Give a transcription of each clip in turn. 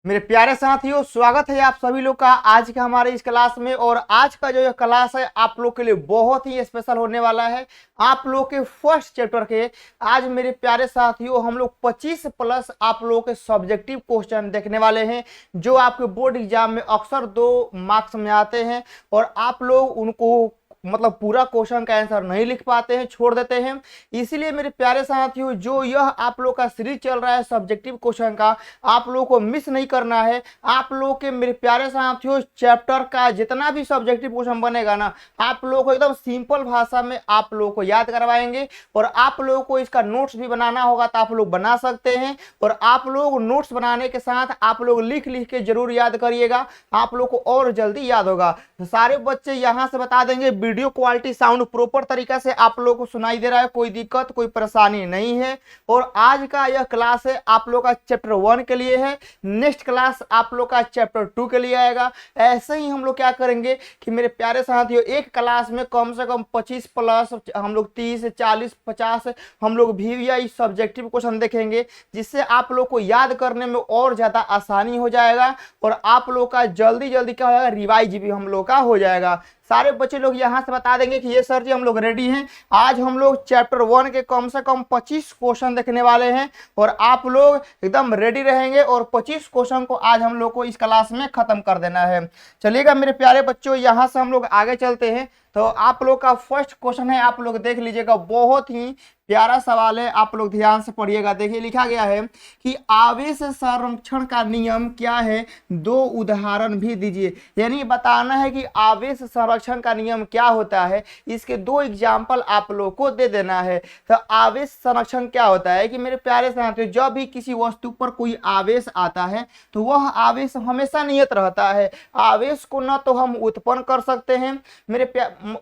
मेरे प्यारे साथियों, स्वागत है आप सभी लोग का आज के हमारे इस क्लास में। और आज का जो ये क्लास है आप लोग के लिए बहुत ही स्पेशल होने वाला है। आप लोग के फर्स्ट चैप्टर के आज मेरे प्यारे साथियों हम लोग 25 प्लस आप लोगों के सब्जेक्टिव क्वेश्चन देखने वाले हैं, जो आपके बोर्ड एग्जाम में अक्सर 2 मार्क्स में आते हैं और आप लोग उनको मतलब पूरा क्वेश्चन का आंसर नहीं लिख पाते हैं, छोड़ देते हैं। इसीलिए मेरे प्यारे साथियों, जो यह आप लोग का सीरीज चल रहा है सब्जेक्टिव क्वेश्चन का, आप लोगों को मिस नहीं करना है। आप लोग के मेरे प्यारे साथियों चैप्टर का जितना भी सब्जेक्टिव क्वेश्चन बनेगा ना, आप लोगों को एकदम सिंपल भाषा में आप लोगों को याद करवाएंगे। और आप लोगों को इसका नोट्स भी बनाना होगा तो आप लोग बना सकते हैं। और आप लोग नोट्स बनाने के साथ आप लोग लिख लिख के जरूर याद करिएगा, आप लोग को और जल्दी याद होगा। तो सारे बच्चे यहाँ से बता देंगे, वीडियो क्वालिटी साउंड प्रॉपर तरीका से आप लोगों को सुनाई दे रहा है, कोई दिक्कत कोई परेशानी नहीं है। और आज का यह क्लास है आप लोग का चैप्टर 1 के लिए है, नेक्स्ट क्लास आप लोग का चैप्टर 2 के लिए आएगा। ऐसे ही हम लोग क्या करेंगे कि मेरे प्यारे साथियों एक क्लास में कम से कम 25 प्लस हम लोग 30 40 50 हम लोग VVI सब्जेक्टिव क्वेश्चन देखेंगे, जिससे आप लोग को याद करने में और ज्यादा आसानी हो जाएगा और आप लोग का जल्दी जल्दी क्या होगा, रिवाइज भी हम लोग का हो जाएगा। सारे बच्चे लोग यहाँ से बता देंगे कि ये सर जी हम लोग रेडी हैं। आज हम लोग चैप्टर 1 के कम से कम 25 क्वेश्चन देखने वाले हैं और आप लोग एकदम रेडी रहेंगे और 25 क्वेश्चन को आज हम लोग को इस क्लास में खत्म कर देना है। चलिएगा मेरे प्यारे बच्चों, यहाँ से हम लोग आगे चलते हैं। तो आप लोग का फर्स्ट क्वेश्चन है, आप लोग देख लीजिएगा, बहुत ही प्यारा सवाल है, आप लोग ध्यान से पढ़िएगा। देखिए लिखा गया है कि आवेश संरक्षण का नियम क्या है, 2 उदाहरण भी दीजिए। यानी बताना है कि आवेश संरक्षण का नियम क्या होता है, इसके 2 एग्जाम्पल आप लोग को दे देना है। तो आवेश संरक्षण क्या होता है कि मेरे प्यारे साथियों, जब भी किसी वस्तु पर कोई आवेश आता है तो वह आवेश हमेशा नियत रहता है। आवेश को न तो हम उत्पन्न कर सकते हैं,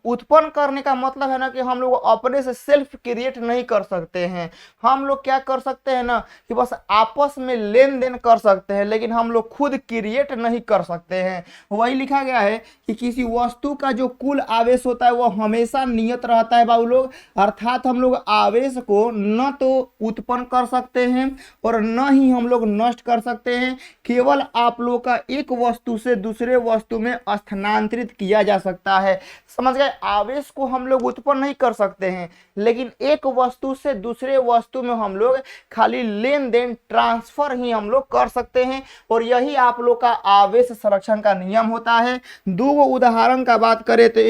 उत्पन्न करने का मतलब है ना कि हम लोग अपने से सेल्फ क्रिएट नहीं कर सकते हैं। हम लोग क्या कर सकते हैं ना कि बस आपस में लेन देन कर सकते हैं, लेकिन हम लोग खुद क्रिएट नहीं कर सकते हैं। वही लिखा गया है कि किसी वस्तु का जो कुल आवेश होता है वह हमेशा नियत रहता है बाबू लोग। अर्थात हम लोग आवेश को न तो उत्पन्न कर सकते हैं और न ही हम लोग नष्ट कर सकते हैं। केवल आप लोग का एक वस्तु से दूसरे वस्तु में स्थानांतरित किया जा सकता है। समझ गए? आवेश को हम लोग उत्पन्न नहीं कर सकते हैं, लेकिन एक वस्तु से दूसरे वस्तु में हम लोग खाली लेन देन ट्रांसफर ही हम लोग कर सकते हैं। और यही आप लोग का आवेश संरक्षण का नियम होता है। 2 उदाहरण का बात करें तो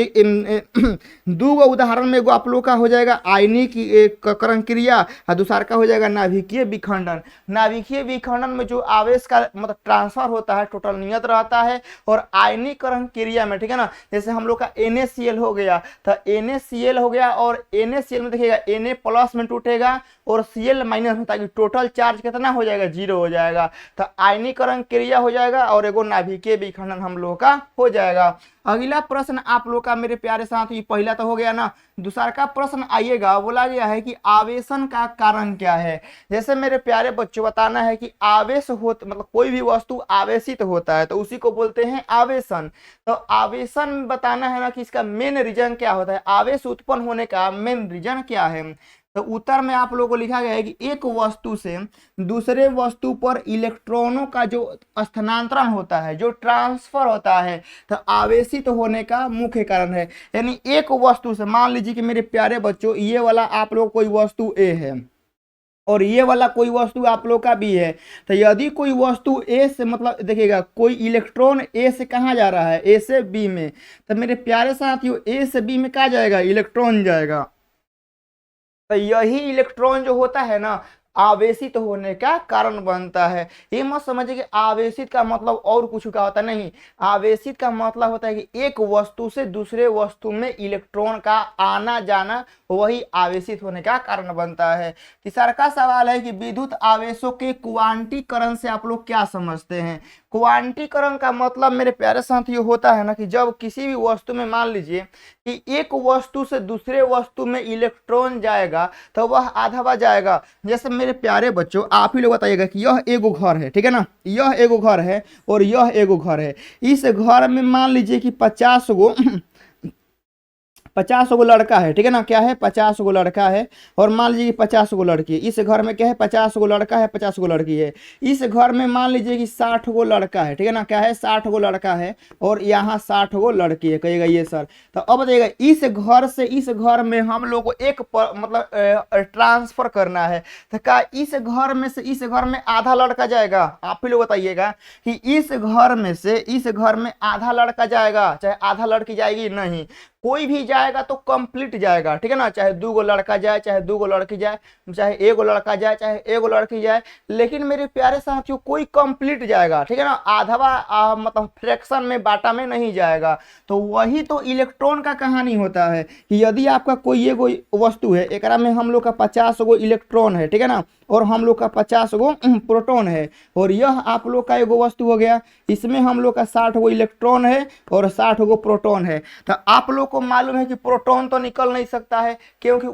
2 उदाहरण में आप लोग का हो जाएगा आयनीकरण क्रिया और दूसरा का हो जाएगा नाभिकीय विखंडन। नाभिकीय विखंडन में जो आवेश का मतलब ट्रांसफर होता है टोटल नियत रहता है, और आयनीकरण क्रिया में, ठीक है ना, जैसे हम लोग का NaCl हो गया, तो NaCl हो गया और NaCl में देखिएगा Na प्लस में टूटेगा और Cl माइनस में, ताकि टोटल चार्ज कितना हो जाएगा, 0 हो जाएगा। तो आयनीकरण क्रिया हो जाएगा और एगो नाभिकीय विखंडन हम लोग का हो जाएगा। अगला प्रश्न आप लोग का मेरे प्यारे साथी, पहला तो हो गया ना, दूसरा का प्रश्न आइएगा, बोला गया है कि आवेशन का कारण क्या है। जैसे मेरे प्यारे बच्चों बताना है कि आवेश मतलब कोई भी वस्तु आवेशित होता है तो उसी को बोलते हैं आवेशन। तो आवेशन बताना है ना कि इसका मेन रीजन क्या होता है, आवेश उत्पन्न होने का मेन रीजन क्या है। तो उत्तर में आप लोगों को लिखा गया है कि एक वस्तु से दूसरे वस्तु पर इलेक्ट्रॉनों का जो स्थानांतरण होता है, जो ट्रांसफर होता है, तो आवेशित होने का मुख्य कारण है। यानी एक वस्तु से, मान लीजिए कि मेरे प्यारे बच्चों ये वाला आप लोग कोई वस्तु A है और ये वाला कोई वस्तु आप लोग का B है, तो यदि कोई वस्तु A से मतलब देखिएगा कोई इलेक्ट्रॉन A से कहाँ जा रहा है, A से B में, तो मेरे प्यारे साथियों A से B में कहाँ जाएगा, इलेक्ट्रॉन जाएगा। तो यही इलेक्ट्रॉन जो होता है ना आवेशित होने का कारण बनता है। ये मत समझिए कि आवेशित का मतलब और कुछ का होता नहीं। आवेशित का मतलब होता है कि एक वस्तु से दूसरे वस्तु में इलेक्ट्रॉन का आना जाना, वही आवेशित होने का कारण बनता है। तीसरा का सवाल है कि विद्युत आवेशों के क्वांटीकरण से आप लोग क्या समझते हैं। क्वांटीकरण का मतलब मेरे प्यारे साथियों होता है ना कि जब किसी भी वस्तु में, मान लीजिए कि एक वस्तु से दूसरे वस्तु में इलेक्ट्रॉन जाएगा तो वह आधा जाएगा। जैसे मेरे प्यारे बच्चों आप ही लोग बताइएगा कि यह एगो घर है, ठीक है ना, यह एगो घर है और यह एगो घर है। इस घर में मान लीजिए कि 50 गो 50 गो लड़का है, ठीक है ना, क्या है 50 गो लड़का है, और मान लीजिए कि 50 गो लड़की है। इस घर में क्या है 50 गो लड़का है, 50 गो लड़की है। इस घर में मान लीजिए कि 60 गो लड़का है, ठीक है ना, क्या है 60 गो लड़का है, और यहाँ 60 गो लड़की है, कहिएगा ये सर। तो अब बताइएगा इस घर से इस घर में हम लोग को एक मतलब ट्रांसफर करना है, तो क्या इस घर में से इस घर में आधा लड़का जाएगा? आप ही लोग बताइएगा कि इस घर में से इस घर में आधा लड़का जाएगा चाहे आधा लड़की जाएगी? नहीं, कोई भी जाएगा तो कंप्लीट जाएगा, ठीक है ना, चाहे 2 गो लड़का जाए चाहे 2 गो लड़की जाए, चाहे 1 गो लड़का जाए चाहे 1 गो लड़की जाए, लेकिन मेरे प्यारे साथियों कोई कंप्लीट जाएगा, ठीक है ना, आधवा मतलब फ्रैक्शन में बाटा में नहीं जाएगा। तो वही तो इलेक्ट्रॉन का कहानी होता है कि यदि आपका कोई एगो वस्तु है, एक में हम लोग का 50 गो इलेक्ट्रॉन है, ठीक है ना, और हम लोग का 50 गो प्रोटॉन है, और यह आप लोग का एगो वस्तु हो गया, इसमें हम लोग का 60 गो इलेक्ट्रॉन है और 60 गो प्रोटॉन है। तो आप लोग को मालूम है कि प्रोटॉन तो निकल नहीं सकता है, क्योंकि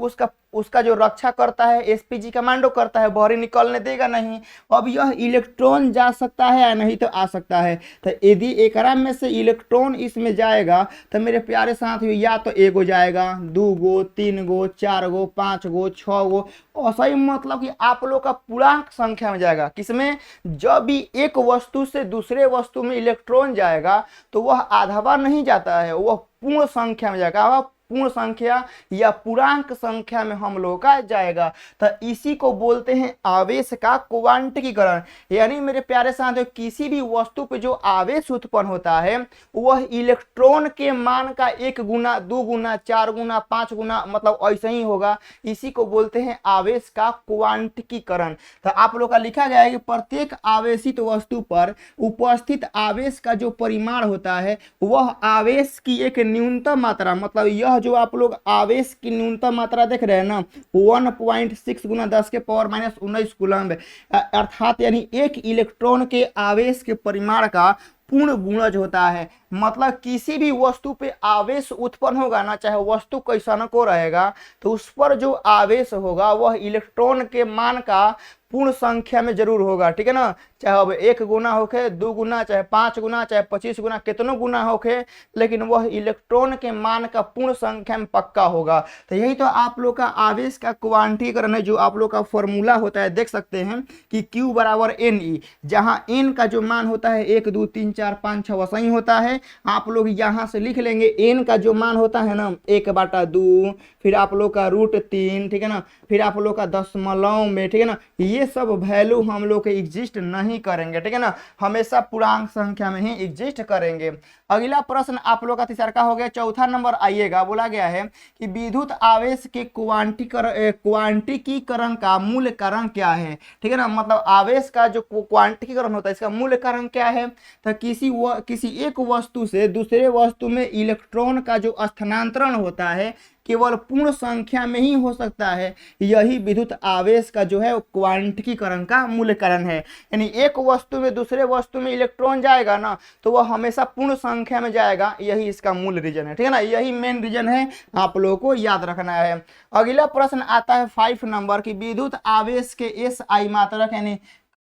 उसका जो रक्षा करता है एसपीजी कमांडो करता है, बाहर निकलने देगा नहीं। अब यह इलेक्ट्रॉन जा सकता है या नहीं? तो आ सकता है। तो यदि एक में से इलेक्ट्रॉन इसमें जाएगा तो मेरे प्यारे साथियों या तो एगो जाएगा, 2 गो, 3 गो, 4 गो, 5 गो, 6 गो, ऐसा ही मतलब कि आप लोग का पूर्णांक संख्या में जाएगा। किसमें? जब भी एक वस्तु से दूसरे वस्तु में इलेक्ट्रॉन जाएगा तो वह आधावा नहीं जाता है, वह पूर्ण संख्या में जाएगा, वह पूर्ण संख्या या पूर्णांक संख्या में हम लोग का जाएगा। तो इसी को बोलते हैं आवेश का क्वांटिकीकरण। यानी मेरे प्यारे साथियों किसी भी वस्तु पे जो आवेश उत्पन्न होता है वह इलेक्ट्रॉन के मान का 1 गुना, 2 गुना, 4 गुना, 5 गुना मतलब ऐसे ही होगा। इसी को बोलते हैं आवेश का क्वांटिकीकरण। तो आप लोग का लिखा गया है कि प्रत्येक आवेशित वस्तु पर उपस्थित आवेश का जो परिमाण होता है वह आवेश की एक न्यूनतम मात्रा, मतलब यह जो आप लोग आवेश की न्यूनतम मात्रा देख रहे हैं ना 1.6 गुना 10 के पावर माइनस 19 कूलम्ब, अर्थात यानी एक इलेक्ट्रॉन के आवेश के परिमाण का पूर्ण गुणज होता है। मतलब किसी भी वस्तु पे आवेश उत्पन्न होगा ना, चाहे वस्तु कैसा न को रहेगा, तो उस पर जो आवेश होगा वह इलेक्ट्रॉन के मान का पूर्ण संख्या में जरूर होगा, ठीक है ना, चाहे अब 1 गुना होके, 2 गुना, चाहे 5 गुना, चाहे 25 गुना, कितनों गुना होके, लेकिन वह इलेक्ट्रॉन के मान का पूर्ण संख्या में पक्का होगा। तो यही तो आप लोग का आवेश का क्वांटिकीकरण है, जो आप लोग का फॉर्मूला होता है। देख सकते हैं कि Q बराबर NE, जहां N का जो मान होता है 1 2 3 4 5 6 वैसा ही होता है। आप लोग यहां से लिख लेंगे N का जो मान होता है ना 1/2, फिर आप लोग का √3, ठीक है ना, फिर आप लोग का दशमलव में, ठीक है ना, ये सब वैल्यू हम लोग के एग्जिस्ट नहीं करेंगे, ठीक है ना, हमेशा पूर्णांक संख्या में ही एग्जिस्ट करेंगे। अगला प्रश्न आप लोग का तीसरा हो गया। चौथा नंबर आइएगा, बोला गया है कि विद्युत आवेश के क्वांटिकीकरण का मूल कारण क्या है, ठीक है ना, मतलब आवेश का जो क्वांटिकीकरण होता है इसका मूल कारण क्या है? तो किसी एक वस्तु से दूसरे वस्तु में इलेक्ट्रॉन का जो स्थानांतरण होता है केवल पूर्ण संख्या में ही हो सकता है। यही विद्युत आवेश का जो है क्वांटिकीकरण का मूल कारण है। यानी एक वस्तु में दूसरे वस्तु में इलेक्ट्रॉन जाएगा ना तो वह हमेशा पूर्ण संख्या में जाएगा, यही इसका मूल रीजन है, ठीक है ना, यही मेन रीजन है, आप लोगों को याद रखना है। अगला प्रश्न आता है 5 नंबर की विद्युत आवेश के SI मात्रक यानी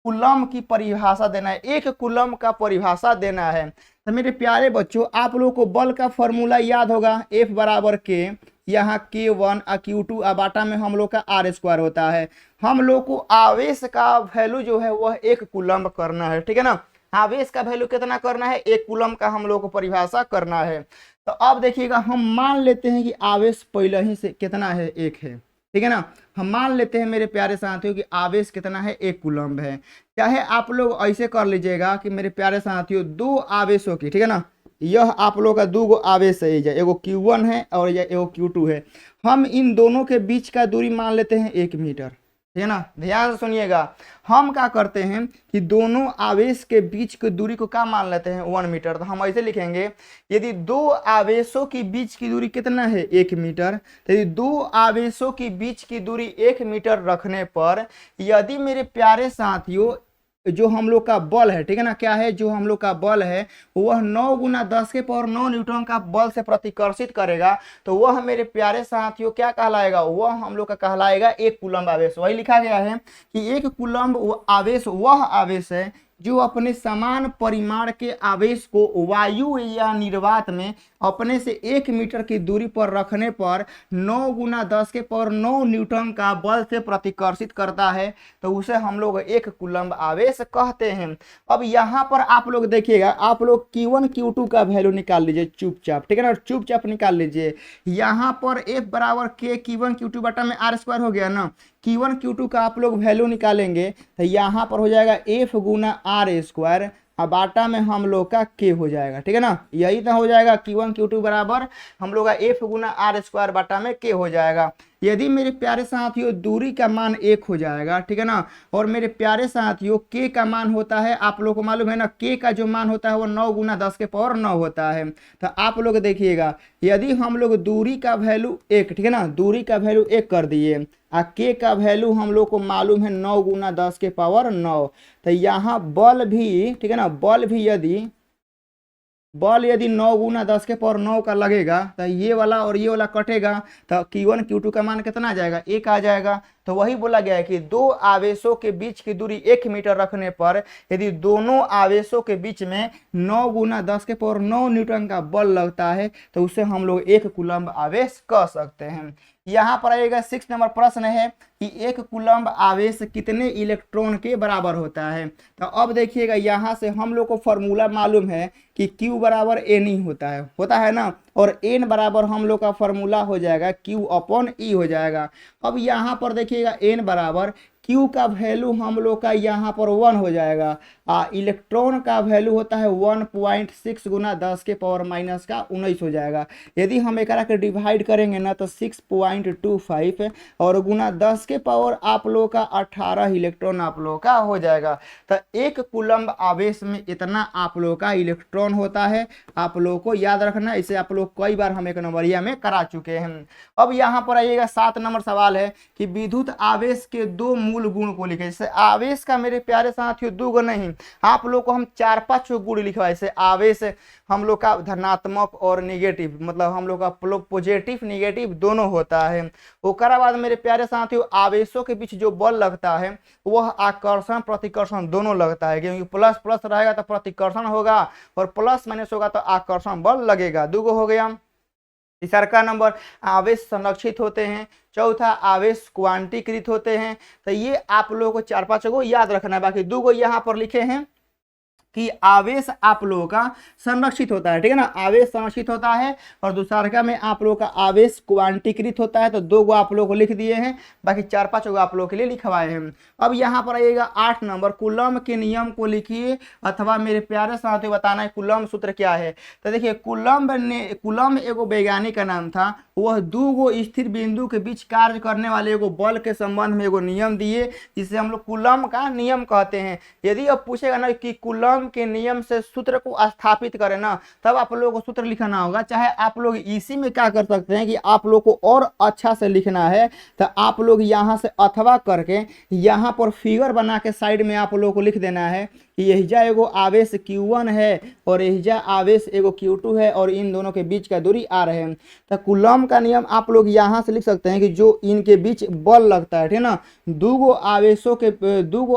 कूलम की परिभाषा देना है। 1 कूलम का परिभाषा देना है। तो मेरे प्यारे बच्चों आप लोगों को बल का फॉर्मूला याद होगा, F बराबर K, यहाँ K1 Q2 बाटा में हम लोग का R² होता है। हम लोग को आवेश का वैल्यू जो है वह 1 कूलम करना है, ठीक है ना, आवेश का वैल्यू कितना करना है? 1 कूलम का हम लोग को परिभाषा करना है। तो अब देखिएगा हम मान लेते हैं कि आवेश पहले ही से कितना है? 1 है, ठीक है ना, हम मान लेते हैं मेरे प्यारे साथियों कि आवेश कितना है? 1 कूलम्ब है। चाहे आप लोग ऐसे कर लीजिएगा कि मेरे प्यारे साथियों 2 आवेशों की, ठीक है ना, यह आप लोग का 2 गो आवेश है, एगो Q1 है और एगो Q2 है। हम इन दोनों के बीच का दूरी मान लेते हैं 1 मीटर, ठीक है ना, ध्यान से सुनिएगा। हम क्या करते हैं कि दोनों आवेश के बीच की दूरी को क्या मान लेते हैं? 1 मीटर। तो हम ऐसे लिखेंगे यदि 2 आवेशों की बीच की दूरी कितना है? 1 मीटर। तो यदि 2 आवेशों की बीच की दूरी 1 मीटर रखने पर यदि मेरे प्यारे साथियों जो हम लोग का बल है, ठीक है ना, क्या है जो हम लोग का बल है वह 9 गुना 10 के पावर 9 न्यूटन का बल से प्रतिकर्षित करेगा, तो वह मेरे प्यारे साथियों क्या कहलाएगा? वह हम लोग का कहलाएगा 1 कूलम्ब आवेश। वही लिखा गया है कि 1 कूलम्ब आवेश वह आवेश है जो अपने समान परिमाण के आवेश को वायु या निर्वात में अपने से 1 मीटर की दूरी पर रखने पर 9 × 10⁻9 न्यूटन का बल से प्रतिकर्षित करता है, तो उसे हम लोग 1 कूलम्ब आवेश कहते हैं। अब यहाँ पर आप लोग देखिएगा, आप लोग Q1 Q2 का वैल्यू निकाल लीजिए चुपचाप, ठीक है ना, चुपचाप निकाल लीजिए। यहाँ पर F बराबर K Q1 Q2 बटा में R² हो गया ना। Q1 Q2 का आप लोग वैल्यू निकालेंगे तो यहाँ पर हो जाएगा F × R² अब बाटा में हम लोग का K हो जाएगा, ठीक है ना। यही तो हो जाएगा Q1 Q2 बराबर हम लोग का F × R² बाटा में K हो जाएगा। यदि मेरे प्यारे साथियों दूरी का मान 1 हो जाएगा, ठीक है ना, और मेरे प्यारे साथियों K का मान होता है, आप लोग को मालूम है ना, K का जो मान होता है वो 9 × 10⁻9 होता है। तो आप लोग देखिएगा, यदि हम लोग दूरी का वैल्यू 1, ठीक है ना, दूरी का वैल्यू 1 कर दिए और K का वैल्यू हम लोग को मालूम है 9 × 10⁻9, तो यहाँ बल भी, ठीक है ना, बल यदि 9 × 10⁻9 का लगेगा तो ये वाला और ये वाला कटेगा, तो Q1 Q2 का मान कितना आ जाएगा, 1 आ जाएगा। तो वही बोला गया है कि दो आवेशों के बीच की दूरी 1 मीटर रखने पर यदि दोनों आवेशों के बीच में 9 × 10⁻9 न्यूटन का बल लगता है तो उसे हम लोग 1 कूलम्ब आवेश कह सकते हैं। यहाँ पर आएगा 6 नंबर प्रश्न है कि 1 कूलम्ब आवेश कितने इलेक्ट्रॉन के बराबर होता है। तो अब देखिएगा, यहाँ से हम लोग को फॉर्मूला मालूम है कि Q बराबर N ही होता है ना, और N बराबर हम लोग का फॉर्मूला हो जाएगा Q/E हो जाएगा। अब यहाँ पर देखिएगा N बराबर Q का वैल्यू हम लोग का यहाँ पर 1 हो जाएगा, इलेक्ट्रॉन का वैल्यू होता है 1.6 × 10⁻⁻19 हो जाएगा। यदि हम एक के डिवाइड करेंगे ना तो 6.25 और गुना 10 के पावर आप लोग का 18 इलेक्ट्रॉन आप लोग का हो जाएगा। तो 1 कूलम्ब आवेश में इतना आप लोग का इलेक्ट्रॉन होता है, आप लोग को याद रखना। इसे आप लोग कई बार हम 1 नंबरिया में करा चुके हैं। अब यहाँ पर आइएगा 7 नंबर सवाल है कि विद्युत आवेश के 2 मूल गुण को लिखे। जैसे आवेश का मेरे प्यारे साथियों 2 गुण नहीं, आप लोग को हम 4-5 गुण लिखवा। जैसे आवेश हम लोग का धनात्मक और निगेटिव, मतलब हम लोग का पॉजिटिव निगेटिव दोनों होता है। उसके बाद मेरे प्यारे साथियों आवेशों के बीच जो बल लगता है वह आकर्षण प्रतिकर्षण दोनों लगता है, क्योंकि प्लस प्लस रहेगा तो प्रतिकर्षण होगा और प्लस माइनस होगा तो आकर्षण बल लगेगा। 2 हो गया। तीसरा नंबर आवेश संरक्षित होते हैं। चौथा आवेश क्वांटीकृत होते हैं। तो ये आप लोगों को 4-5 को याद रखना है। बाकी 2 यहाँ पर लिखे हैं कि आवेश आप लोगों का संरक्षित होता है, ठीक है ना, आवेश संरक्षित होता है। और दूसरा में आप लोगों का आवेश क्वांटीकृत होता है। तो 2 आप लोगों को लिख दिए हैं, बाकी 4-5 आप लोगों के लिए लिखवाए हैं। अब यहाँ पर आइएगा 8 नंबर, कूलम्ब के नियम को लिखिए अथवा मेरे प्यारे साथियों बताना है कूलम्ब सूत्र क्या है। तो देखिए कूलम्ब एगो वैज्ञानिक का नाम था। वह 2 स्थिर बिंदु के बीच कार्य करने वाले एगो बल के संबंध में एगो नियम दिए, जिसे हम लोग कूलम्ब का नियम कहते हैं। यदि अब पूछेगा ना कि कूलम्ब के नियम से सूत्र को स्थापित करें ना, तब आप लोगों को सूत्र लिखना होगा। चाहे आप लोग इसी में क्या कर सकते हैं कि आप लोग को और अच्छा से लिखना है तो आप लोग यहाँ से अथवा करके यहाँ पर फिगर बना के साइड में आप लोगों को लिख देना है कि यहिजा एगो आवेश Q1 है और यहिजा आवेश एगो Q2 है और इन दोनों के बीच का दूरी R है। तो कूलम्ब का नियम आप लोग यहाँ से लिख सकते हैं कि जो इनके बीच बल लगता है, ठीक है ना, 2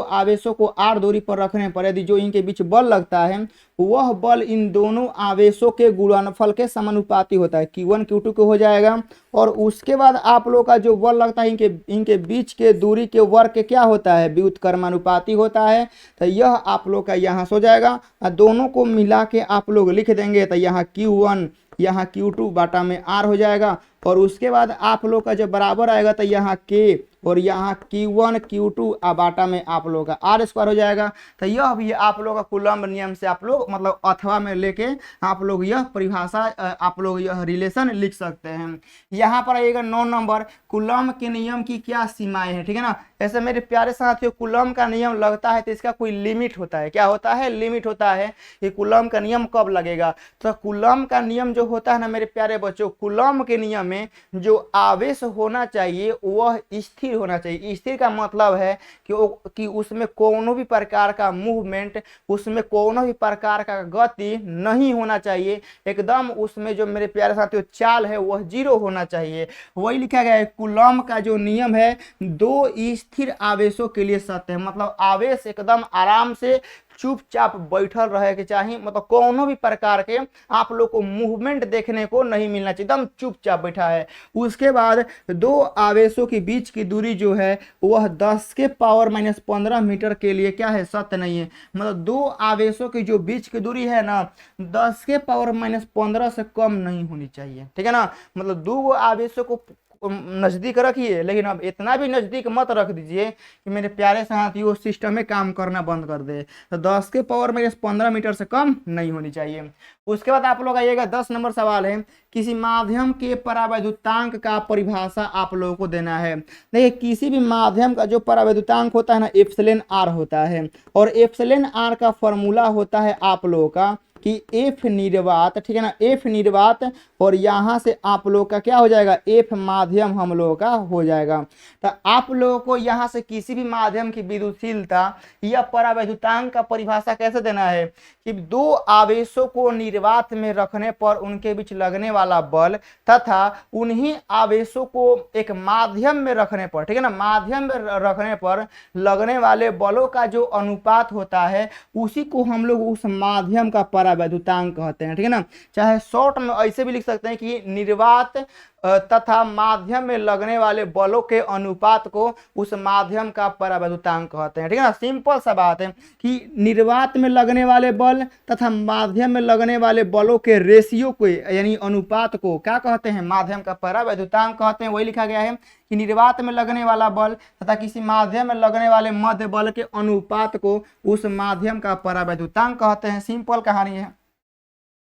आवेशों को R दूरी पर रखने पर यदि जो इनके बीच बल लगता है वह बल इन दोनों आवेशों के गुणनफल के समानुपाती होता है, Q1 Q2 को हो जाएगा। और उसके बाद आप लोग का जो बल लगता है इनके बीच के दूरी के वर्ग के क्या होता है, व्युत्क्रमानुपाती होता है। तो यह आप लोग का यहाँ से हो जाएगा। दोनों को मिला के आप लोग लिख देंगे तो यहाँ Q1 यहाँ Q2 बाटा में R हो जाएगा। और उसके बाद आप लोग का जब बराबर आएगा तो यहाँ K और यहाँ Q1 Q2 बाटा में आप लोग का R² हो जाएगा। तो यह भी आप लोग का कूलम्ब नियम से आप लोग मतलब अथवा में लेके आप लोग यह परिभाषा आप लोग यह रिलेशन लिख सकते हैं। यहाँ पर आइएगा 9 नंबर, कूलम्ब के नियम की क्या सीमाएं हैं, ठीक है ना। ऐसे मेरे प्यारे साथियों कूलम्ब का नियम लगता है तो इसका कोई लिमिट होता है। क्या होता है, लिमिट होता है कि कूलम्ब का नियम कब लगेगा। तो कूलम्ब का नियम जो होता है ना मेरे प्यारे बच्चों, कूलम्ब के नियम में जो आवेश होना चाहिए वह स्थिर होना चाहिए। स्थिर का मतलब है कि उसमें कोनो भी प्रकार का मूवमेंट, उसमें कोनो भी प्रकार का गति नहीं होना चाहिए। एकदम उसमें जो मेरे प्यारे साथियों चाल है वह 0 होना चाहिए। वही लिखा गया है कूलम्ब का जो नियम है 2 स्थिर आवेशों के लिए सत्य है, मतलब आवेश एकदम आराम से चुपचाप बैठल रहे के चाहिए, मतलब कोनो भी प्रकार के आप लोग को मूवमेंट देखने को नहीं मिलना चाहिए, एकदम चुपचाप बैठा है। उसके बाद दो आवेशों के बीच की दूरी जो है वह 10 के पावर माइनस 15 मीटर के लिए क्या है, सत्य नहीं है। मतलब दो आवेशों की जो बीच की दूरी है ना 10 के पावर माइनस 15 से कम नहीं होनी चाहिए, ठीक है ना। मतलब दो आवेशों को नजदीक रखिए, लेकिन अब इतना भी नजदीक मत रख दीजिए कि मेरे प्यारे साथियों सिस्टम में काम करना बंद कर दे। तो 10 के पावर माइनस 15 मीटर से कम नहीं होनी चाहिए। उसके बाद आप लोग आइएगा 10 नंबर सवाल है, किसी माध्यम के परावैद्युतांक का परिभाषा आप लोगों को देना है। देखिए किसी भी माध्यम का जो परावैद्युतांक होता है ना एप्सिलॉन आर होता है, और एप्सिलॉन आर का फॉर्मूला होता है आप लोगों का कि एफ निर्वात, ठीक है ना, एफ निर्वात, और यहाँ से आप लोग का क्या हो जाएगा, एफ माध्यम हम लोगों का हो जाएगा। तो आप लोगों को यहाँ से किसी भी माध्यम की विद्युतशीलता या परावैद्युतांक का परिभाषा कैसे देना है कि दो आवेशों को निर्वात में रखने पर उनके बीच लगने वाला बल तथा उन्हीं आवेशों को एक माध्यम में रखने पर, ठीक है ना, माध्यम में रखने पर लगने वाले बलों का जो अनुपात होता है उसी को हम लोग उस माध्यम का परावैद्युतांक कहते हैं, ठीक है ना। चाहे शॉर्ट में ऐसे भी लिख सकते हैं कि निर्वात तथा माध्यम में लगने वाले बलों के अनुपात को उस माध्यम का परावैद्युतांक कहते हैं, ठीक है ना। सिंपल सा बात है कि निर्वात में लगने वाले बल तथा माध्यम में लगने वाले बलों के रेशियो को यानी अनुपात को क्या कहते हैं, माध्यम का परावैद्युतांक कहते हैं। वही लिखा गया है कि निर्वात में लगने वाला बल तथा किसी माध्यम में लगने वाले मध्य बल के अनुपात को उस माध्यम का परावैद्युतांक कहते हैं। सिंपल कहानी है।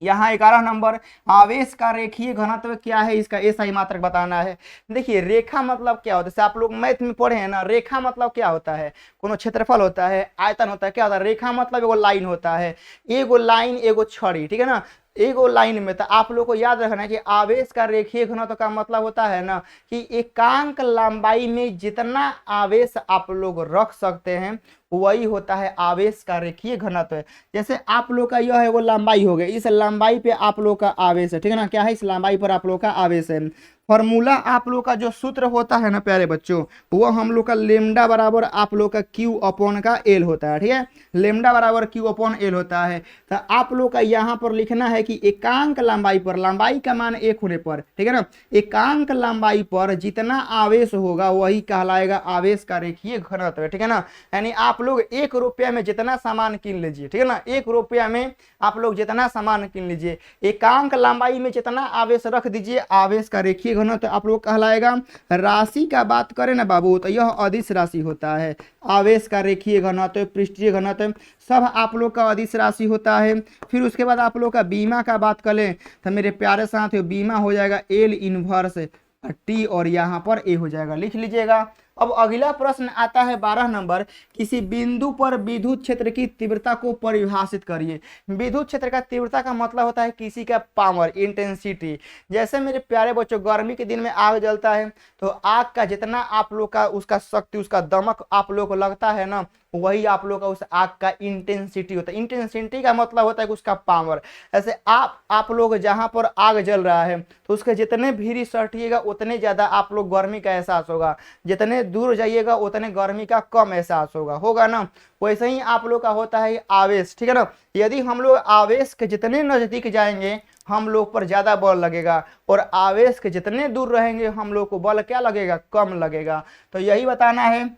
यहाँ 11 नंबर, आवेश का रेखीय घनत्व क्या है, इसका एसआई मात्रक बताना है। देखिए रेखा मतलब क्या होता है, जैसे आप लोग मैथ में पढ़े हैं ना, रेखा मतलब क्या होता है, कोनो क्षेत्रफल होता है, आयतन होता है, क्या होता है, रेखा मतलब एगो लाइन होता है, एगो लाइन एगो छड़ी, ठीक है ना, एगो लाइन में। तो आप लोग को याद रखना है कि आवेश का रेखीय घनत्व का मतलब होता है ना कि एकांक लंबाई में जितना आवेश आप लोग रख सकते हैं वही होता है आवेश का रेखीय घनत्व। जैसे आप लोग का यह है वो लंबाई हो गई, इस लंबाई पे आप लोग का आवेश है, ठीक है ना, क्या है, इस लंबाई पर आप लोग का आवेश है। फॉर्मूला आप लोग का जो सूत्र होता है ना प्यारे बच्चों, वो हम लोग का लेमडा बराबर आप लोग का क्यू अपॉन का एल होता है, ठीक है, लेमडा बराबर क्यू अपॉन एल होता है। तो आप लोग का यहाँ पर लिखना है कि एकांक लंबाई पर, लंबाई का मान 1 होने पर, ठीक है ना, एकांक लंबाई पर जितना आवेश होगा वही कहलाएगा आवेश का रेखीय घनत्व, ठीक है ना। यानी आप लोग 1 रुपया में जितना सामान किन लीजिए, ठीक है ना, 1 रुपया में आप लोग जितना सामान किन लीजिए, एकांक लंबाई में जितना आवेश रख दीजिए, आवेश का रेखीय घनत्व आप लोग कहलाएगा। राशि का बात करें ना बाबू तो यह अदिश राशि होता है। आवेश का रेखीय घनत्व, पृष्ठीय घनत्व सब आप लोग का अदिश राशि होता है। फिर उसके बाद आप लोग का बीमा का बात करें तो मेरे प्यारे साथियों बीमा हो जाएगा एल इनवर्स टी और यहाँ पर ए हो जाएगा, लिख लीजिएगा। अब अगला प्रश्न आता है 12 नंबर, किसी बिंदु पर विद्युत क्षेत्र की तीव्रता को परिभाषित करिए। विद्युत क्षेत्र का तीव्रता का मतलब होता है किसी का पावर, इंटेंसिटी। जैसे मेरे प्यारे बच्चों गर्मी के दिन में आग जलता है तो आग का जितना आप लोग का उसका शक्ति, उसका दमक आप लोग को लगता है ना, वही आप लोग का उस आग का इंटेंसिटी होता है। इंटेंसिटी का मतलब होता है कि उसका पावर। ऐसे आप लोग जहां पर आग जल रहा है तो उसके जितने भीरी सटिएगा उतने ज्यादा आप लोग गर्मी का एहसास होगा, जितने दूर जाइएगा उतने गर्मी का कम एहसास होगा ना। वैसे ही आप लोग का होता है आवेश, ठीक है ना। यदि हम लोग आवेश के जितने नजदीक जाएंगे हम लोग पर ज्यादा बल लगेगा, और आवेश के जितने दूर रहेंगे हम लोग को बल क्या लगेगा, कम लगेगा। तो यही बताना है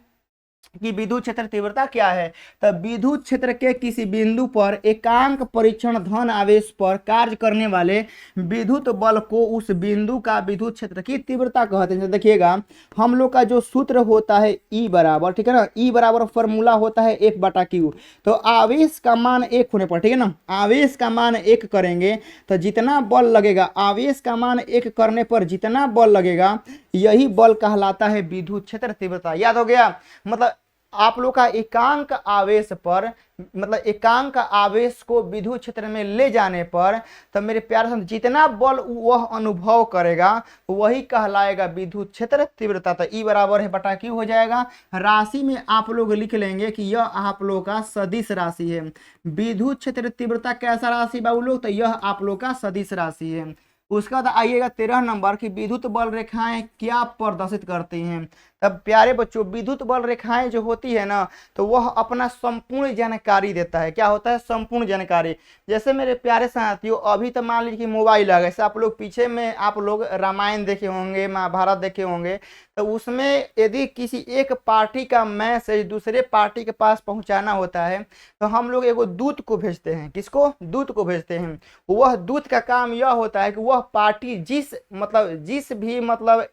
कि विद्युत क्षेत्र तीव्रता क्या है। तो विद्युत क्षेत्र के किसी बिंदु पर एकांक परीक्षण धन आवेश पर कार्य करने वाले विद्युत बल को उस बिंदु का विद्युत क्षेत्र की तीव्रता कहते हैं। देखिएगा हम लोग का जो सूत्र होता है ई बराबर, ठीक है ना, ई बराबर फॉर्मूला होता है 1/q। तो आवेश का मान 1 होने पर, ठीक है ना, आवेश का मान 1 करेंगे तो जितना बल लगेगा, आवेश का मान 1 करने पर जितना बल लगेगा यही बल कहलाता है विद्युत क्षेत्र तीव्रता। याद हो गया। मतलब आप लोग का एकांक आवेश पर, मतलब एकांक आवेश को विद्युत क्षेत्र में ले जाने पर तो मेरे प्यारे साथ जितना बल वह अनुभव करेगा वही कहलाएगा विद्युत क्षेत्र तीव्रता। तो ई बराबर है बटा क्यू हो जाएगा। राशि में आप लोग लिख लेंगे कि यह आप लोग का सदिश राशि है। विद्युत क्षेत्र तीव्रता कैसा राशि बाबू लोग, तो यह आप लोग का सदिश राशि है। उसके बाद आइएगा 13 नंबर की विद्युत बल रेखाएं क्या प्रदर्शित करती हैं। तब प्यारे बच्चों विद्युत बल रेखाएं जो होती है ना, तो वह अपना संपूर्ण जानकारी देता है। क्या होता है? संपूर्ण जानकारी। जैसे मेरे प्यारे साथियों, अभी तो मान लीजिए कि मोबाइल आ गया, जैसे आप लोग पीछे में आप लोग रामायण देखे होंगे, महाभारत देखे होंगे, तो उसमें यदि किसी एक पार्टी का मैसेज दूसरे पार्टी के पास पहुंचाना होता है, तो हम लोग एगो दूत को भेजते हैं। किसको? दूत को भेजते हैं। वह दूत का काम यह होता है कि वह पार्टी जिस भी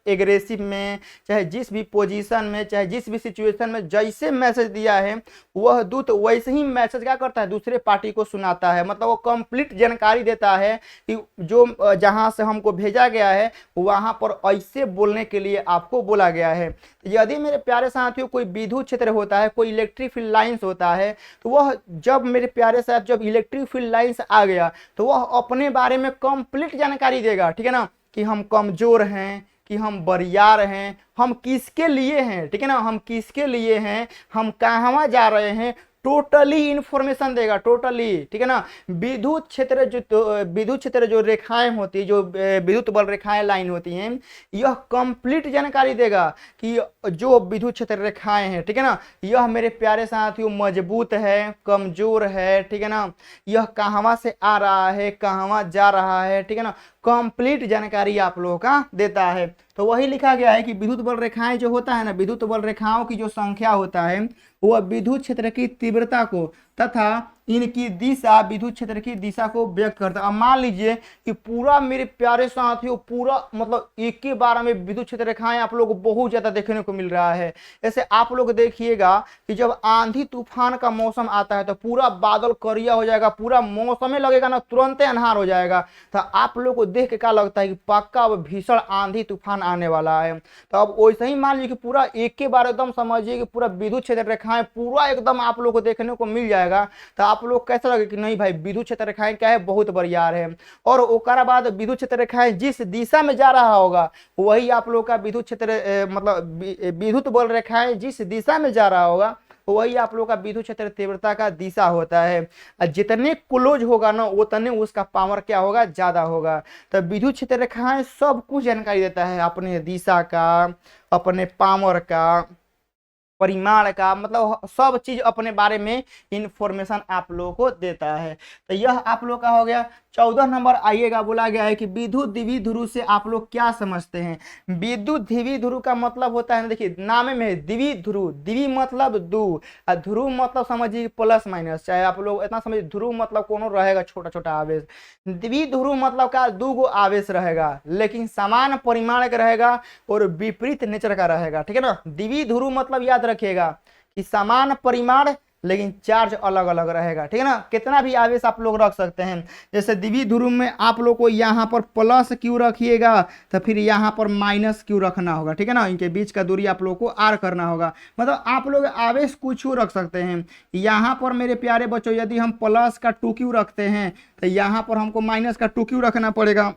एग्रेसिव में, चाहे जिस भी पोजीशन में, चाहे जिस भी सिचुएशन में जैसे मैसेज दिया है, वह दूत वैसे ही मैसेज क्या करता है? दूसरे पार्टी को सुनाता है। मतलब वो कंप्लीट जानकारी देता है कि जो जहां से हमको भेजा गया है वहां पर ऐसे बोलने के लिए आपको बोला गया है। यदि मेरे प्यारे साथियों कोई विद्युत क्षेत्र होता है, कोई इलेक्ट्रिक फील्ड लाइंस होता है, तो वह जब मेरे प्यारे साथ जब इलेक्ट्रिक फील्ड लाइंस आ गया तो वह अपने बारे में कंप्लीट जानकारी देगा। ठीक है ना? कि हम कमजोर हैं, कि हम बरियार हैं, हम किसके लिए हैं, ठीक है ना, हम किसके लिए हैं, हम कहाँ जा रहे हैं, टोटली इंफॉर्मेशन देगा, टोटली। ठीक है ना? विद्युत क्षेत्र जो रेखाएं होती, जो विद्युत बल रेखाएं लाइन होती हैं, यह कंप्लीट जानकारी देगा कि जो विद्युत क्षेत्र रेखाएं हैं, ठीक है ना, यह मेरे प्यारे साथियों मजबूत है, कमजोर है, ठीक है ना, यह कहाँ से आ रहा है, कहाँ जा रहा है, ठीक है ना, कंप्लीट जानकारी आप लोगों का देता है। तो वही लिखा गया है कि विद्युत बल रेखाएं जो होता है ना, विद्युत बल रेखाओं की जो संख्या होता है वह विद्युत क्षेत्र की तीव्रता को तथा इनकी दिशा, विद्युत क्षेत्र की दिशा को व्यक्त करता है। अब मान लीजिए कि पूरा मेरे प्यारे साथियों, पूरा एक ही बार में विद्युत क्षेत्र रेखाएं आप लोग को बहुत ज्यादा देखने को मिल रहा है। जैसे आप लोग देखिएगा कि जब आंधी तूफान का मौसम आता है तो पूरा बादल करिया हो जाएगा, पूरा मौसम लगेगा ना तुरंत अंधार हो जाएगा। तो आप लोग को देख के क्या लगता है कि पक्का अब भीषण आंधी तूफान आने वाला है। तो अब वैसे ही मान लीजिए कि पूरा एक के बार एकदम समझिए कि पूरा विद्युत क्षेत्र रेखाएं पूरा एकदम आप लोग को देखने को मिल जाएगा। तो आप लोग कैसा लगे कि नहीं भाई विद्युत क्षेत्र रेखाएं क्या है, बहुत बरियार है। और ओकरा बाद विद्युत क्षेत्र रेखाएं जिस दिशा में जा रहा होगा वही आप लोग का विद्युत क्षेत्र विद्युत बल रेखाएं जिस दिशा में जा रहा होगा वही आप लोग का विद्युत क्षेत्र तीव्रता का दिशा होता है। जितने क्लोज होगा ना उतने उसका पावर क्या होगा, ज्यादा होगा। तो विद्युत क्षेत्र रेखाएं सब कुछ जानकारी देता है, अपने दिशा का, अपने पावर का, परिमाण का, मतलब सब चीज अपने बारे में इंफॉर्मेशन आप लोगों को देता है। तो यह आप लोग का हो गया। 14 नंबर आइएगा, बोला गया है कि विद्युत द्विध्रुव से आप लोग क्या समझते हैं। विद्युत द्विध्रुव का मतलब होता है, देखिए नाम में द्विध्रुव, द्वि मतलब दो और ध्रुव मतलब समझिए प्लस माइनस, चाहे आप लोग इतना समझिए ध्रुव मतलब कोनो रहेगा छोटा छोटा आवेश, द्विध्रुव मतलब का दो गो आवेश रहेगा लेकिन समान परिमाण का रहेगा और विपरीत नेचर का रहेगा। ठीक है ना? द्विध्रुव मतलब याद रखिएगा कि समान परिमाण लेकिन चार्ज अलग अलग रहेगा। ठीक है ना? कितना भी आवेश आप लोग रख सकते हैं। जैसे द्विध्रुव में आप लोग को यहाँ पर प्लस क्यू रखिएगा तो फिर यहाँ पर माइनस क्यू रखना होगा। ठीक है ना? इनके बीच का दूरी आप लोग को आर करना होगा। मतलब आप लोग आवेश कुछ रख सकते हैं। यहाँ पर मेरे प्यारे बच्चों यदि हम प्लस का 2Q रखते हैं तो यहाँ पर हमको माइनस का 2Q रखना पड़ेगा।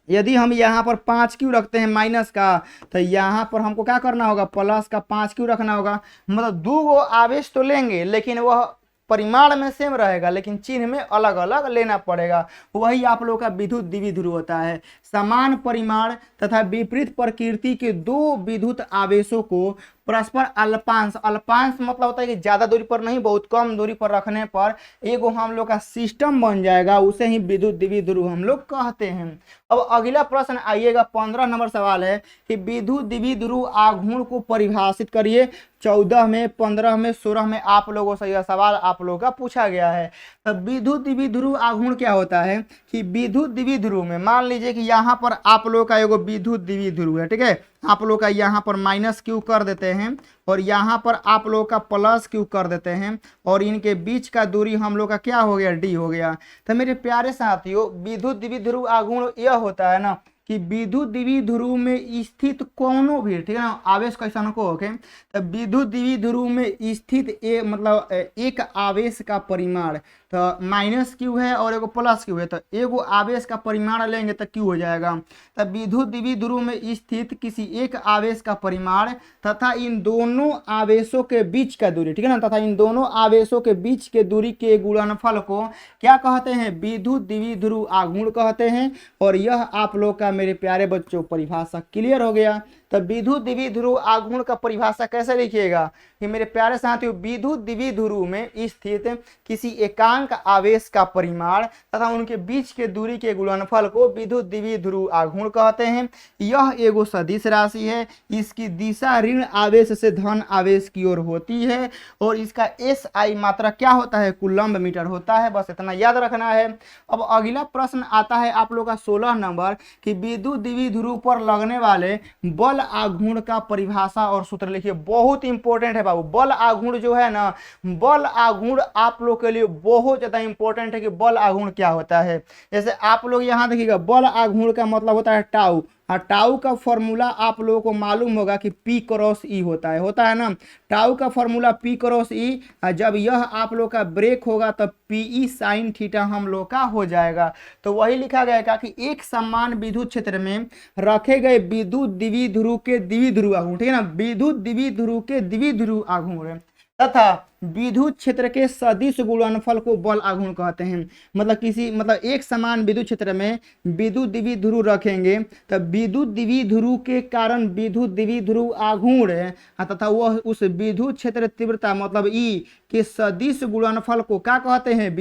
यदि हम यहाँ पर 5Q रखते हैं माइनस का तो यहाँ पर हमको क्या करना होगा, प्लस का 5Q रखना होगा। मतलब दो गो आवेश तो लेंगे लेकिन वह परिमाण में सेम रहेगा लेकिन चिन्ह में अलग अलग लेना पड़ेगा। वही आप लोगों का विद्युत द्विध्रुव होता है। समान परिमाण तथा विपरीत प्रकृति के दो विद्युत आवेशों को परस्पर अल्पांश, अल्पांश मतलब होता है कि ज्यादा दूरी पर नहीं, बहुत कम दूरी पर रखने पर एगो हम लोग का सिस्टम बन जाएगा, उसे ही विद्युत द्विध्रुव हम लोग कहते हैं। अब अगला प्रश्न आइएगा, 15 नंबर सवाल है कि विद्युत द्विध्रुव आघूर्ण को परिभाषित करिए। 14 में, 15 में, 16 में आप लोगों से यह सवाल आप लोगों का पूछा गया है। तब विद्युत द्विध्रुव आघूर्ण क्या होता है कि विद्युत द्विध्रुव में मान लीजिए कि यहाँ पर आप लोग का एगो विद्युत द्विध्रुव है। ठीक है? आप लोग का यहाँ पर माइनस क्यू कर देते हैं और यहाँ पर आप लोग का प्लस क्यू कर देते हैं और इनके बीच का दूरी हम लोग का क्या हो गया, डी हो गया। तो मेरे प्यारे साथियों विद्युत द्विध्रुव आघूर्ण यह होता है ना कि विद्युत द्विध्रुव में स्थित कोनो भी, ठीक है ना, आवेश कैसा को होके, तो विद्युत द्विध्रुव में स्थित एक आवेश का परिमाण तो माइनस क्यू है और एगो प्लस क्यू है, तो एगो आवेश का परिमाण लेंगे तो क्यू हो जाएगा। तो विद्युत द्विध्रुव में स्थित किसी एक आवेश का परिमाण तथा इन दोनों आवेशों के बीच का दूरी, ठीक है ना, तथा इन दोनों आवेशों के बीच के दूरी के गुणनफल को क्या कहते हैं, विद्युत द्विध्रुव आघूर्ण कहते हैं। और यह आप लोग का मेरे प्यारे बच्चों परिभाषा क्लियर हो गया। तो विद्युत द्विध्रुव आघूर्ण का परिभाषा कैसे लिखिएगा कि मेरे प्यारे साथियों, विद्युत द्विध्रुव में स्थित किसी एकांक आवेश का परिमाण तथा उनके बीच के दूरी के गुणनफल को विद्युत द्विध्रुव आघूर्ण कहते हैं। यह एगो सदिश राशि है, इसकी दिशा ऋण आवेश से धन आवेश की ओर होती है और इसका SI मात्रा क्या होता है, कूलम्ब मीटर होता है। बस इतना याद रखना है। अब अगला प्रश्न आता है आप लोग का 16 नंबर कि विद्युत द्विध्रुव पर लगने वाले बल आघूर्ण का परिभाषा और सूत्र लिखिए। बहुत इंपॉर्टेंट है बाबू, बल आघूर्ण जो है ना, बल आघूर्ण आप लोग के लिए बहुत ज्यादा इंपॉर्टेंट है कि बल आघूर्ण क्या होता है। जैसे आप लोग यहाँ देखिएगा, बल आघूर्ण का मतलब होता है टाउ, और टाउ का फॉर्मूला आप लोगों को मालूम होगा कि P क्रॉस E होता है ना। टाउ का फॉर्मूला P क्रॉस E, जब यह आप लोग का ब्रेक होगा तब PE साइन थीटा हम लोग का हो जाएगा। तो वही लिखा गया कि एक समान विद्युत क्षेत्र में रखे गए विद्युत द्विध्रुव के द्विध्रुव आघूर्ण, ठीक है ना, विद्युत द्विध्रुव के द्विध्रुव आघूर्ण तथा विद्युत क्षेत्र के सदिश गुणनफल को बल आघूर्ण कहते हैं। मतलब एक समान विद्युत क्षेत्र में विद्युत द्विध्रुव रखेंगे तब विद्युत द्विध्रुव के कारण विद्युत द्विध्रुव आघूर्ण तथा वह उस विद्युत क्षेत्र तीव्रता मतलब E के सदिश गुणनफल को क्या कहते हैं,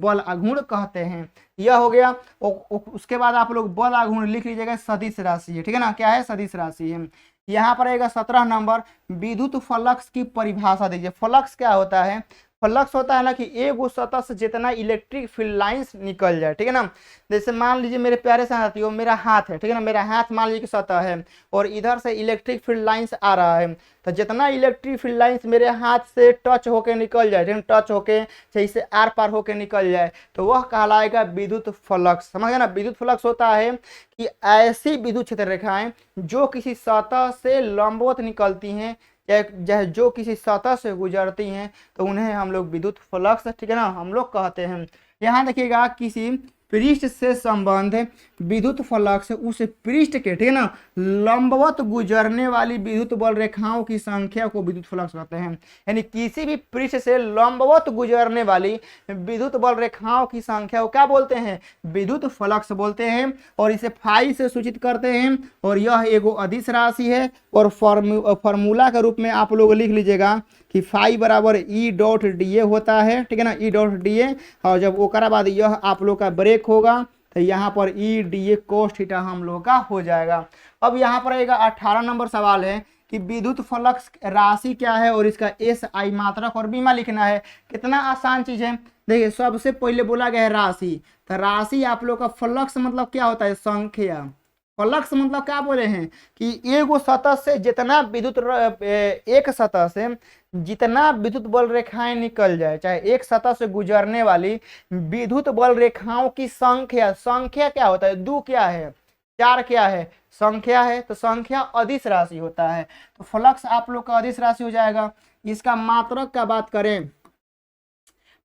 बल आघूर्ण कहते हैं। यह हो गया। उसके बाद आप लोग बल आघूर्ण लिख लीजिएगा, सदिश राशि है, ठीक है ना, क्या है, सदिश राशि है। यहाँ पर आएगा 17 नंबर, विद्युत फ्लक्स की परिभाषा दीजिए। फ्लक्स क्या होता है, फ्लक्स होता है ना कि एगो सतह से जितना इलेक्ट्रिक फील्ड लाइंस निकल जाए, ठीक है ना। जैसे मान लीजिए मेरे प्यारे साथियों, मेरा हाथ है, ठीक है ना, मेरा हाथ मान लीजिए कि सतह है और इधर से इलेक्ट्रिक फील्ड लाइंस आ रहा है, तो जितना इलेक्ट्रिक फील्ड लाइंस मेरे हाथ से टच होके निकल जाए, ठीक है, टच होके सही से आर पार होके निकल जाए, तो वह कहलाएगा विद्युत फ्लक्स। समझ गए ना। विद्युत फ्लक्स होता है कि ऐसी विद्युत क्षेत्र रेखाएं जो किसी सतह से लंबवत निकलती हैं या जो किसी सतह से गुजरती हैं, तो उन्हें हम लोग विद्युत फ्लक्स, ठीक है ना, हम लोग कहते हैं। यहाँ देखिएगा, किसी पृष्ठ से संबंध विद्युत फ्लक्स उस पृष्ठ के, ठीक है ना, लंबवत गुजरने वाली विद्युत बल रेखाओं की संख्या को विद्युत फ्लक्स कहते हैं। यानी किसी भी पृष्ठ से लंबवत गुजरने वाली विद्युत बल रेखाओं की संख्या को क्या बोलते हैं, विद्युत फ्लक्स बोलते हैं। और इसे फाई से सूचित करते हैं और यह एगो अदिश राशि है। और फॉर्मूला के रूप में आप लोग लिख लीजिएगा कि फाई बराबर E डॉट DA होता है, ठीक है ना, E डॉट DA। और जब ओकरा बाद यह आप लोग का ब्रेक होगा तो यहाँ पर E DA कोस थीटा हम लोग का हो जाएगा। अब यहाँ पर आएगा 18 नंबर सवाल है कि विद्युत फ्लक्स राशि क्या है और इसका SI मात्रक और बीमा लिखना है। कितना आसान चीज है। देखिए, सबसे पहले बोला गया है राशि, तो राशि आप लोग का फ्लक्स मतलब क्या होता है, संख्या। फ्लक्स मतलब क्या बोले हैं कि एगो सतह से जितना विद्युत एक सतह से जितना विद्युत बल रेखाएं निकल जाए, चाहे एक सतह से गुजरने वाली विद्युत बल रेखाओं की संख्या। संख्या क्या होता है, 2 क्या है, 4 क्या है, संख्या है, तो संख्या अदिश राशि होता है। तो फ्लक्स आप लोग का अदिश राशि हो जाएगा। इसका मात्रक का बात करें,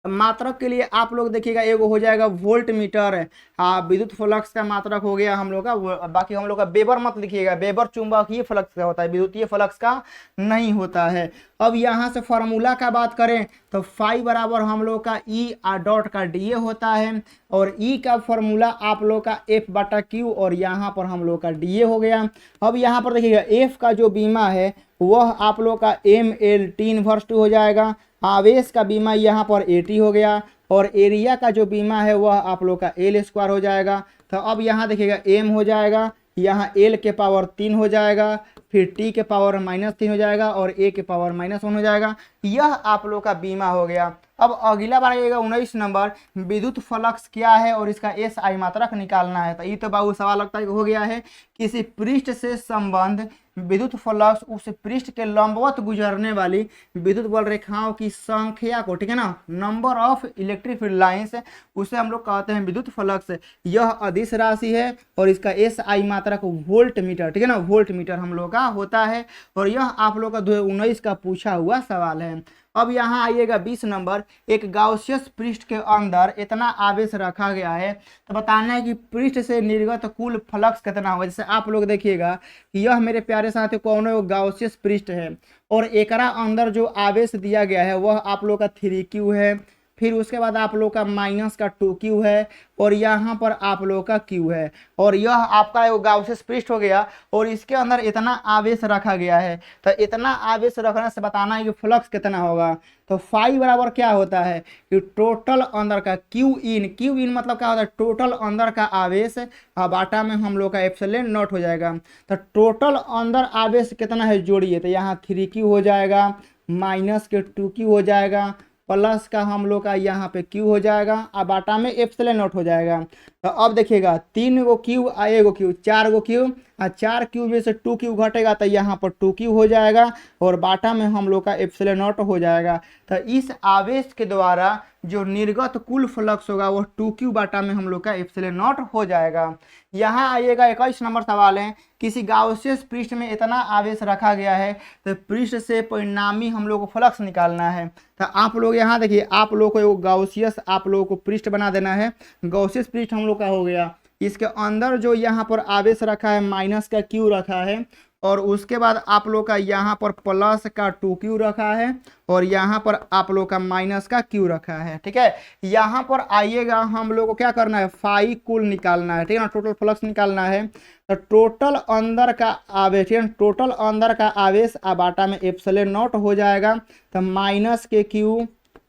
मात्रक के लिए आप लोग देखिएगा, एगो हो जाएगा वोल्ट मीटर। हाँ, विद्युत फ्लक्स का मात्रक हो गया हम लोग का। बाकी हम लोग का वेबर मत लिखिएगा, वेबर चुंबकीय फ्लक्स का होता है, विद्युतीय फ्लक्स का नहीं होता है। अब यहाँ से फॉर्मूला का बात करें तो फाई बराबर हम लोग का E डॉट का DA होता है और E का फॉर्मूला आप लोग का F/Q और यहाँ पर हम लोग का DA हो गया। अब यहाँ पर देखिएगा, F का जो बीमा है वह आप लोग का ML/T हो जाएगा। आवेश का बीमा यहाँ पर AT हो गया और एरिया का जो बीमा है वह आप लोग का L² हो जाएगा। तो अब यहाँ देखिएगा M हो जाएगा, यहाँ L के पावर 3 हो जाएगा, फिर T के पावर -3 हो जाएगा और A के पावर -1 हो जाएगा। यह आप लोग का बीमा हो गया। अब अगला बार आइएगा 19 नंबर, विद्युत फ्लक्स क्या है और इसका SI मात्रक निकालना है। तो ये तो बाबू सवाल लगता है हो गया है, किसी पृष्ठ से संबंध विद्युत फ्लक्स उस पृष्ठ के लंबवत गुजरने वाली विद्युत बल रेखाओं की संख्या को, ठीक है ना, number of electric field lines, उसे हम लोग कहते हैं विद्युत फ्लक्स। यह अदिश राशि है और इसका SI मात्रक वोल्ट मीटर, ठीक है ना, वोल्ट मीटर हम लोग का होता है। और यह आप लोग का 2019 का पूछा हुआ सवाल है। अब यहाँ आइएगा 20 नंबर, एक गाउसियस पृष्ठ के अंदर इतना आवेश रखा गया है, तो बताना है कि पृष्ठ से निर्गत कुल फ्लक्स कितना होगा। जैसे आप लोग देखिएगा कि यह मेरे प्यारे साथियों कौन गाउसियस पृष्ठ है और एकरा अंदर जो आवेश दिया गया है वह आप लोग का 3Q है फिर उसके बाद आप लोग का माइनस का 2q है और यहाँ पर आप लोग का q है और यह आपका गाउसियस पृष्ठ हो गया और इसके अंदर इतना आवेश रखा गया है। तो इतना आवेश रखने से बताना है कि फ्लक्स कितना होगा। तो फाई बराबर क्या होता है कि टोटल अंदर का क्यू इन मतलब क्या होता है टोटल अंदर का आवेश बाटा में हम लोग का एप्सिलॉन नॉट हो जाएगा। तो टोटल अंदर आवेश कितना है जोड़िए तो यहाँ 3q हो जाएगा माइनस के 2q हो जाएगा प्लस का हम लोग का यहाँ पे q हो जाएगा और बाटा में एप्सिलॉन नॉट हो जाएगा। तो अब देखिएगा 3 गो q और 1 गो q 4 गो q और 4q में से 2q घटेगा तो यहाँ पर 2q हो जाएगा और बाटा में हम लोग का एप्सिलॉन नॉट हो जाएगा। तो इस आवेश के द्वारा जो निर्गत कुल फ्लक्स होगा वो 2q बाटा में हम लोग का एप्सिलॉन नॉट हो जाएगा। यहाँ आइएगा 21 नंबर सवाल है किसी गाउसियस पृष्ठ में इतना आवेश रखा गया है तो पृष्ठ से परिणामी हम लोग को फ्लक्स निकालना है। तो आप लोग यहाँ देखिए आप लोग को एक गाउसियस आप लोगों को पृष्ठ बना देना है। गाउसियस पृष्ठ हम लोग का हो गया इसके अंदर जो यहाँ पर आवेश रखा है माइनस का q रखा है और उसके बाद आप लोग का यहाँ पर प्लस का 2q रखा है और यहाँ पर आप लोग का माइनस का q रखा है। ठीक है यहाँ पर आइएगा हम लोग को क्या करना है फाई कुल निकालना है। ठीक है ना टोटल फ्लक्स निकालना है। तो टोटल अंदर का आवेश टोटल अंदर का आवेश बाटा में एप्सिलॉन नॉट हो जाएगा। तो माइनस के q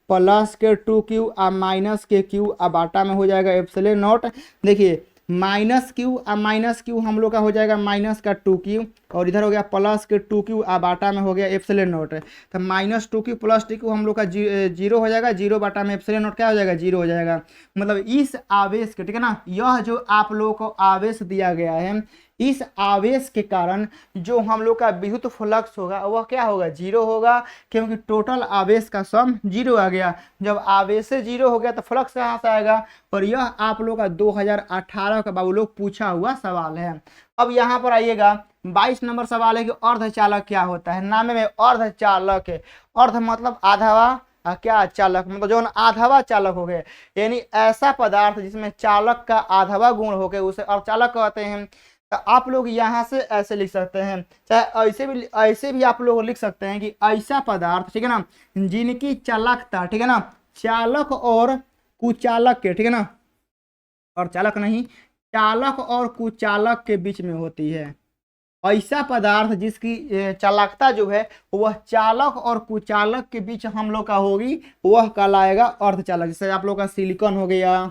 प्लस के 2q और माइनस के q बाटा में हो जाएगा एप्सिलॉन नॉट। देखिए माइनस क्यू हम लोग का हो जाएगा माइनस का 2q और इधर हो गया प्लस के 2q बाटा में हो गया एप्सिलॉन नॉट। तो माइनस 2q प्लस 2q हम लोग का जीरो हो जाएगा जीरो बाटा में एप्सिलॉन नॉट क्या हो जाएगा जीरो हो जाएगा। मतलब इस आवेश के ठीक है ना यह जो आप लोगों को आवेश दिया गया है इस आवेश के कारण जो हम लोग का विद्युत फ्लक्स होगा वह क्या होगा जीरो होगा क्योंकि टोटल आवेश का सम जीरो आ गया। जब आवेश से जीरो हो गया तो फ्लक्स कहाँ से आएगा और यह आप लोग का 2018 का बाबू लोग पूछा हुआ सवाल है। अब यहाँ पर आइएगा 22 नंबर सवाल है कि अर्धचालक क्या होता है। नाम में अर्धचालक है अर्ध मतलब आधावा क्या चालक मतलब जो आधावा चालक हो गए यानी ऐसा पदार्थ जिसमें चालक का आधावा गुण हो गए उसे अर्धचालक कहते हैं। तो आप लोग यहाँ से ऐसे लिख सकते हैं चाहे ऐसे भी आप लोग लिख सकते हैं कि ऐसा पदार्थ ठीक है ना जिनकी चालकता ठीक है ना चालक और कुचालक के ठीक है ना और चालक नहीं चालक और कुचालक के बीच में होती है। ऐसा पदार्थ जिसकी चालकता जो है वह चालक और कुचालक के बीच हम लोग का होगी वह कहलाएगा अर्धचालक। जैसे आप लोग का सिलिकॉन हो गया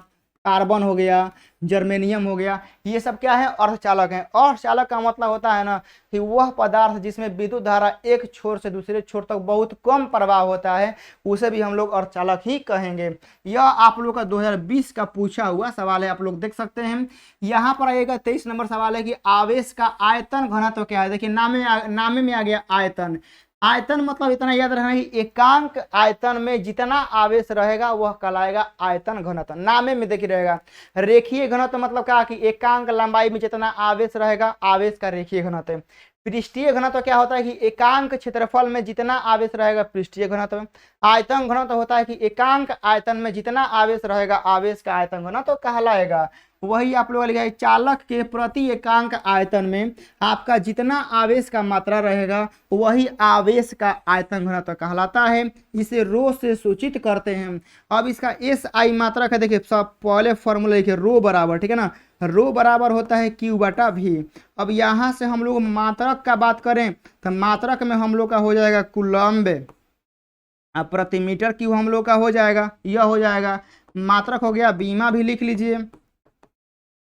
कार्बन हो गया जर्मेनियम हो गया ये सब क्या है अर्धचालक है। अर्धचालक का मतलब होता है ना कि वह पदार्थ जिसमें विद्युत धारा एक छोर से दूसरे छोर तक बहुत कम प्रवाह होता है उसे भी हम लोग अर्धचालक ही कहेंगे। यह आप लोग का 2020 का पूछा हुआ सवाल है आप लोग देख सकते हैं। यहाँ पर आएगा 23 नंबर सवाल है कि आवेश का आयतन घनत्व क्या है। देखिए नामे में आ गया आयतन। आयतन मतलब इतना याद रखना कि एकांक आयतन में जितना आवेश रहेगा वह कहलाएगा आयतन घनत्व। नामे में देखिए रहेगा रेखीय घनत्व मतलब क्या कि एकांक लंबाई में जितना आवेश रहेगा आवेश का रेखीय घनत्व। पृष्ठीय घनत्व क्या होता है कि एकांक क्षेत्रफल में जितना आवेश रहेगा पृष्ठीय घनत्व। आयतन घनत्व होता है कि एकांक आयतन में जितना आवेश रहेगा आवेश का आयतन घनत्व कहलाएगा। वही आप लोग लिखा है चालक के प्रति एकांक आयतन में आपका जितना आवेश का मात्रा रहेगा वही आवेश का आयतन घनत्व कहलाता है। इसे रो से सूचित करते हैं। अब इसका एस आई मात्रा का देखिए सब पहले फॉर्मूला लिखिए रो बराबर ठीक है ना रो बराबर होता है क्यू बटा भी। अब यहाँ से हम लोग मात्रक का बात करें तो मात्रक में हम लोग का हो जाएगा कूलम्ब प्रति मीटर क्यू हम लोग का हो जाएगा यह हो जाएगा। मात्रक हो गया बीमा भी लिख लीजिए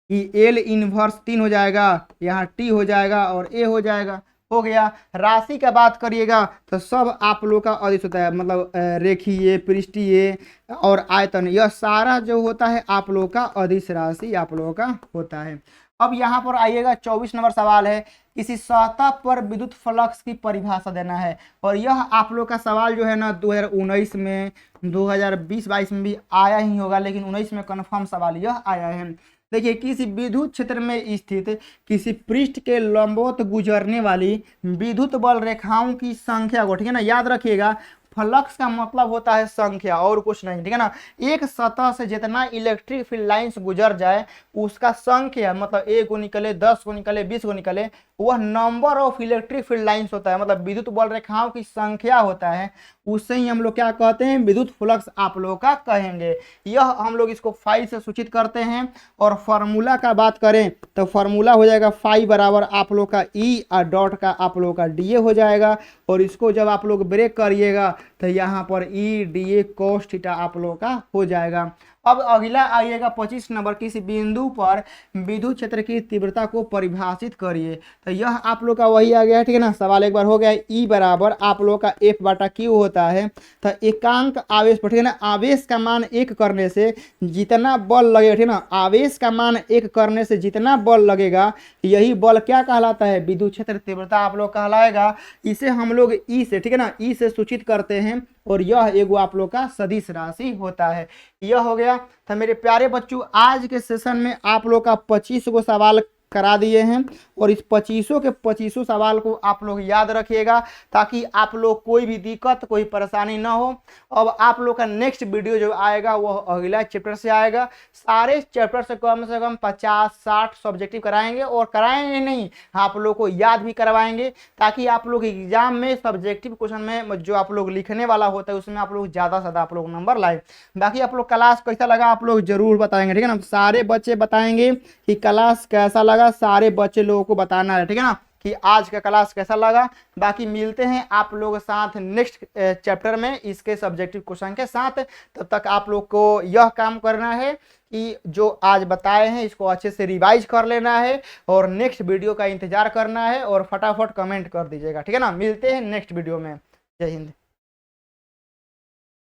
कि एल इनवर्स 3 हो जाएगा यहाँ टी हो जाएगा और ए हो जाएगा हो गया। राशि का बात करिएगा तो सब आप लोग का अदिश होता है मतलब रेखीय पृष्ठीय और आयतन यह सारा जो होता है आप लोग का अदिश राशि आप लोगों का होता है। अब यहाँ पर आइएगा 24 नंबर सवाल है किसी सतह पर विद्युत फ्लक्स की परिभाषा देना है और यह आप लोग का सवाल जो है ना 2019 में 2020-22 में भी आया ही होगा लेकिन 19 में कन्फर्म सवाल यह आया है। देखिए किसी विद्युत क्षेत्र में स्थित किसी पृष्ठ के लंबवत गुजरने वाली विद्युत बल रेखाओं की संख्या को ठीक है ना याद रखिएगा। फ्लक्स का मतलब होता है संख्या और कुछ नहीं ठीक है ना। एक सतह से जितना इलेक्ट्रिक फील्ड लाइंस गुजर जाए उसका संख्या मतलब 1 को निकले 10 को निकले 20 को निकले वह number of electric field lines होता है, मतलब विद्युत बल रेखाओं की संख्या होता है, उससे ही हम लोग क्या कहते हैं, विद्युत फ्लक्स आप लोग का कहेंगे। यह हम लोग इसको फाई से सूचित करते हैं। और फार्मूला का बात करें तो फार्मूला हो जाएगा फाई बराबर आप लोग का ई और डॉट का आप लोग का डी ए हो जाएगा। और इसको जब आप लोग ब्रेक करिएगा तो यहाँ पर E D A cos theta आप लोग का हो जाएगा। अब अगला आइएगा 25 नंबर, किसी बिंदु पर विद्युत क्षेत्र की तीव्रता को परिभाषित करिए। तो यह आप लोग का वही आ गया है, ठीक है ना। सवाल एक बार हो गया, ई बराबर आप लोग का एफ बटा क्यू होता है। तो एकांक आवेश पर, ठीक है ना, आवेश का मान 1 करने से जितना बल लगेगा, ठीक है ना, आवेश का मान 1 करने से जितना बल लगेगा यही बल क्या कहलाता है, विद्युत क्षेत्र तीव्रता आप लोग कहलाएगा। इसे हम लोग ई से, ठीक है ना, ई से सूचित करते हैं। और यह एगो आप लोग का सदिश राशि होता है। यह हो गया। तो मेरे प्यारे बच्चों, आज के सेशन में आप लोग का 25 गो सवाल करा दिए हैं। और इस 25 के 25 सवाल को आप लोग याद रखिएगा, ताकि आप लोग कोई भी दिक्कत, कोई परेशानी ना हो। अब आप लोग का नेक्स्ट वीडियो जो आएगा वह अगला चैप्टर से आएगा। सारे चैप्टर से कम 50-60 सब्जेक्टिव कराएंगे, और कराएंगे नहीं, आप लोग को याद भी करवाएंगे, ताकि आप लोग एग्जाम में सब्जेक्टिव क्वेश्चन में जो आप लोग लिखने वाला होता है उसमें आप लोग ज़्यादा से ज़्यादा आप लोग नंबर लाए। बाकी आप लोग क्लास कैसा लगा आप लोग जरूर बताएंगे, ठीक है ना। सारे बच्चे बताएंगे कि क्लास कैसा लगा, सारे बच्चे लोगों को बताना है, ठीक है ना, कि आज का क्लास कैसा लगा। बाकी मिलते हैं आप लोगों के साथ नेक्स्ट चैप्टर में इसके सब्जेक्टिव क्वेश्चन के साथ। तब तक आप लोग को यह काम करना है कि जो आज बताए हैं इसको अच्छे से रिवाइज कर लेना है, और नेक्स्ट वीडियो का इंतजार करना है, और फटाफट कमेंट कर दीजिएगा, ठीक है ना। मिलते हैं नेक्स्ट वीडियो में। जय हिंद।